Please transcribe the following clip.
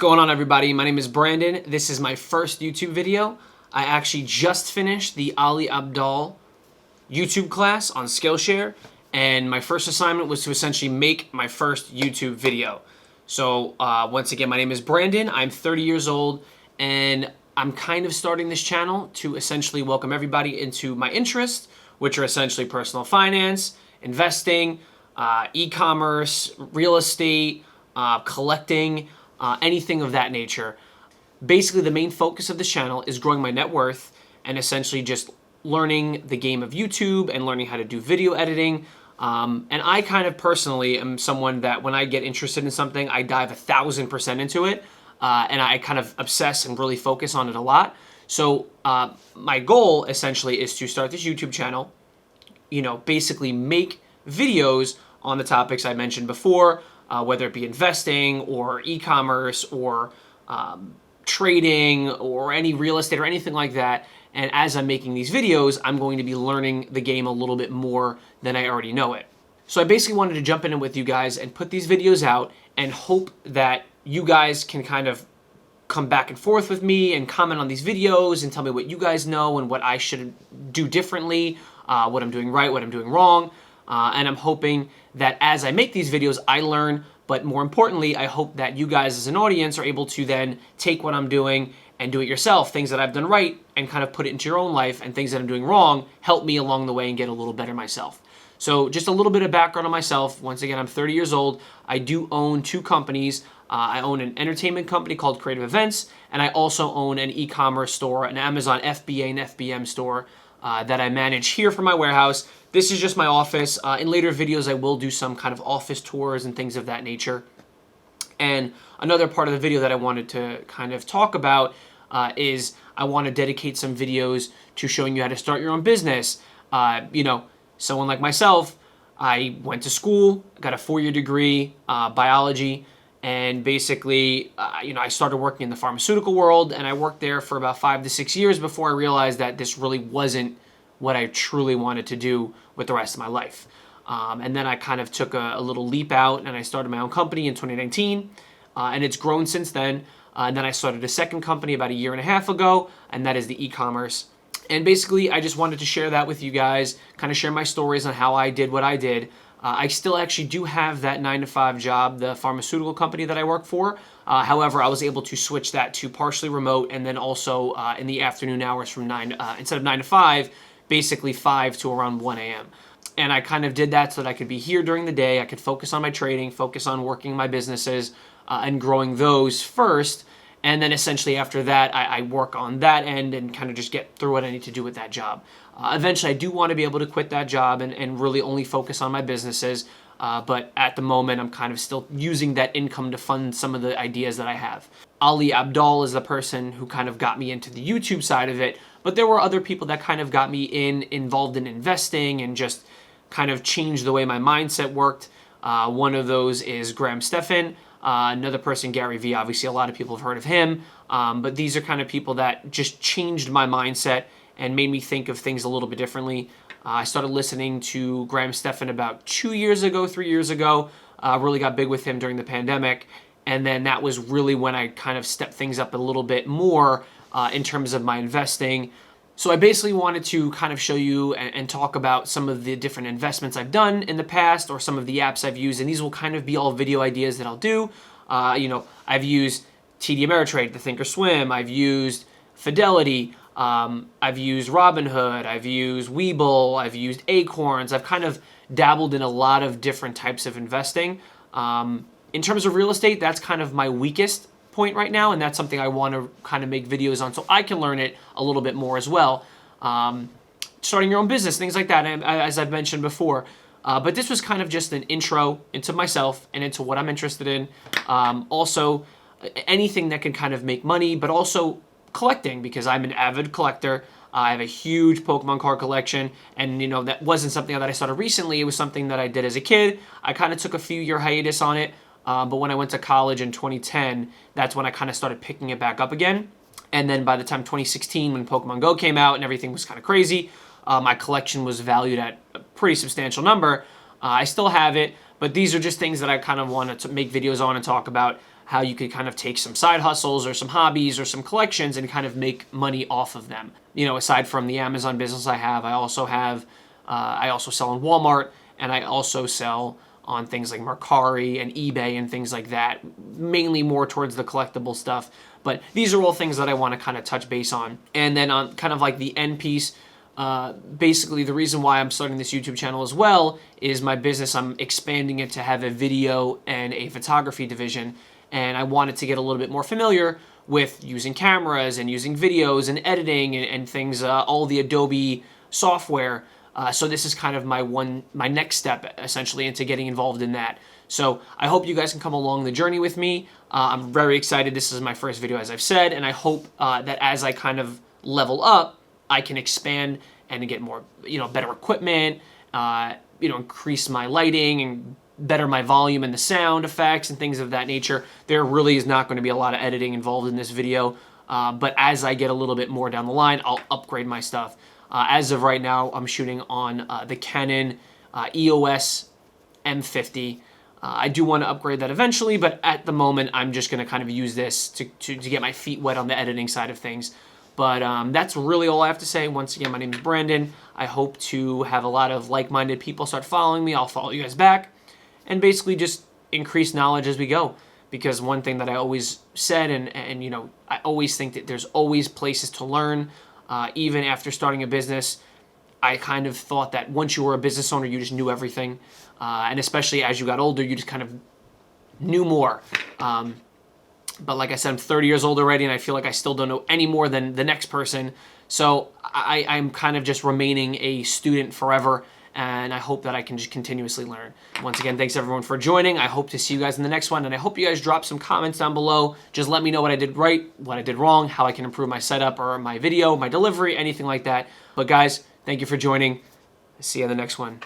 going on, everybody? My name is Brandon. This is my first YouTube video. I actually just finished the Ali Abdaal YouTube class on Skillshare, and my first assignment was to essentially make my first YouTube video. So once again, my name is Brandon. I'm 30 years old, and I'm kind of starting this channel to essentially welcome everybody into my interests, which are essentially personal finance, investing, e-commerce, real estate, collecting, anything of that nature. Basically, the main focus of this channel is growing my net worth and essentially just learning the game of YouTube and learning how to do video editing. And I kind of personally am someone that when I get interested in something, I dive 1,000% into it. And I kind of obsess and really focus on it a lot. So my goal essentially is to start this YouTube channel, basically make videos on the topics I mentioned before, whether it be investing or e-commerce or trading or any real estate or anything like that. And as I'm making these videos, I'm going to be learning the game a little bit more than I already know it. So I basically wanted to jump in with you guys and put these videos out and hope that you guys can kind of come back and forth with me and comment on these videos and tell me what you guys know and what I should do differently, what I'm doing right, what I'm doing wrong. And I'm hoping that as I make these videos, I learn, but more importantly, I hope that you guys as an audience are able to then take what I'm doing and do it yourself, things that I've done right, and kind of put it into your own life, and things that I'm doing wrong, help me along the way and get a little better myself. So just a little bit of background on myself. Once again, I'm 30 years old. I do own two companies. I own an entertainment company called Creative Events, and I also own an e-commerce store, an Amazon FBA and FBM store that I manage here from my warehouse. This is just my office. In later videos, I will do some kind of office tours and things of that nature. And another part of the video that I wanted to kind of talk about is I want to dedicate some videos to showing you how to start your own business. Someone like myself, I went to school, got a 4-year degree, biology, and basically, I started working in the pharmaceutical world, and I worked there for about 5 to 6 years before I realized that this really wasn't what I truly wanted to do with the rest of my life. And then I kind of took a little leap out, and I started my own company in 2019, and it's grown since then. And then I started a second company about 1.5 years ago, and that is the e-commerce. And basically, I just wanted to share that with you guys, kind of share my stories on how I did what I did. I still actually do have that 9-to-5 job, the pharmaceutical company that I work for. However, I was able to switch that to partially remote, and then also in the afternoon hours from instead of 9 to 5, basically 5 to around 1 a.m. And I kind of did that so that I could be here during the day. I could focus on my trading, focus on working my businesses and growing those first. And then essentially after that, I work on that end and kind of just get through what I need to do with that job. Eventually, I do want to be able to quit that job and really only focus on my businesses. But at the moment, I'm kind of still using that income to fund some of the ideas that I have. Ali Abdaal is the person who kind of got me into the YouTube side of it. But there were other people that kind of got me involved in investing and just kind of changed the way my mindset worked. One of those is Graham Stephan. Another person, Gary Vee, obviously a lot of people have heard of him, but these are kind of people that just changed my mindset and made me think of things a little bit differently. I started listening to Graham Stephan about 2 years ago, 3 years ago, really got big with him during the pandemic, and then that was really when I kind of stepped things up a little bit more in terms of my investing. So I basically wanted to kind of show you and talk about some of the different investments I've done in the past or some of the apps I've used, and these will kind of be all video ideas that I'll do. I've used TD Ameritrade, the Thinkorswim, I've used Fidelity, I've used Robinhood, I've used Webull, I've used Acorns. I've kind of dabbled in a lot of different types of investing. In terms of real estate, that's kind of my weakest point right now, and that's something I want to kind of make videos on so I can learn it a little bit more as well. Starting your own business, things like that, as I've mentioned before. But this was kind of just an intro into myself and into what I'm interested in. Also, anything that can kind of make money, but also collecting, because I'm an avid collector. I have a huge Pokemon card collection, and that wasn't something that I started recently. It was something that I did as a kid. I kind of took a few-year hiatus on it. But when I went to college in 2010, that's when I kind of started picking it back up again. And then by the time 2016, when Pokemon Go came out and everything was kind of crazy, my collection was valued at a pretty substantial number. I still have it, but these are just things that I kind of wanted to make videos on and talk about. how you could kind of take some side hustles or some hobbies or some collections and kind of make money off of them. You know, aside from the Amazon business I also sell on Walmart, and I also sell on things like Mercari and eBay and things like that, mainly more towards the collectible stuff. But these are all things that I want to kind of touch base on. And then on kind of like the end piece, basically the reason why I'm starting this YouTube channel as well is my business. I'm expanding it to have a video and a photography division, and I wanted to get a little bit more familiar with using cameras and using videos and editing and things, all the Adobe software. So this is kind of my next step essentially into getting involved in that. So I hope you guys can come along the journey with me. I'm very excited. This is my first video, as I've said, and I hope that as I kind of level up, I can expand and get more, better equipment, increase my lighting and better my volume and the sound effects and things of that nature. There really is not going to be a lot of editing involved in this video, but as I get a little bit more down the line, I'll upgrade my stuff. As of right now, I'm shooting on the Canon EOS M50. I do want to upgrade that eventually, but at the moment, I'm just going to kind of use this to get my feet wet on the editing side of things. But that's really all I have to say. Once again, my name is Brandon. I hope to have a lot of like-minded people start following me. I'll follow you guys back and basically just increase knowledge as we go. Because one thing that I always said, and I always think that there's always places to learn. Even after starting a business, I kind of thought that once you were a business owner, you just knew everything. And especially as you got older, you just kind of knew more. But like I said, I'm 30 years old already, and I feel like I still don't know any more than the next person. So I'm kind of just remaining a student forever, and I hope that I can just continuously learn. Once again, thanks everyone for joining. I hope to see you guys in the next one, and I hope you guys drop some comments down below. Just let me know what I did right, what I did wrong, how I can improve my setup or my video, my delivery, anything like that. But guys, thank you for joining. See you in the next one.